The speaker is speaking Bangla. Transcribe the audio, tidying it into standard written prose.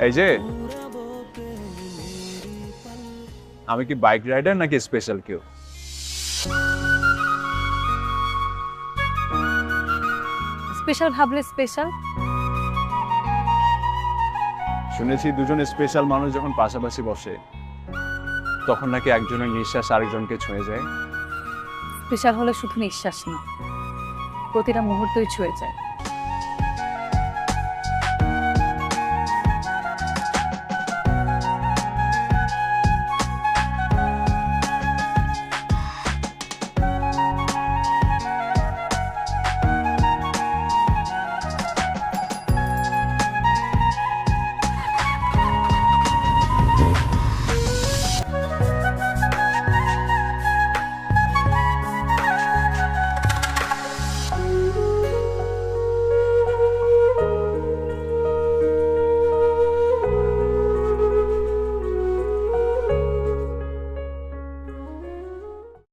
এই যে, আমি কি বাইক রাইডার নাকি স্পেশাল কেউ? স্পেশাল ভাবলে স্পেশাল। শুনেছি দুজন স্পেশাল মানুষ যখন পাশাপাশি বসে তখন নাকি একজনের নিঃশ্বাস আরেকজনকে ছুঁয়ে যায়। স্পেশাল হলে শুধু নিঃশ্বাস না, প্রতিটা মুহূর্তই ছুঁয়ে যায়।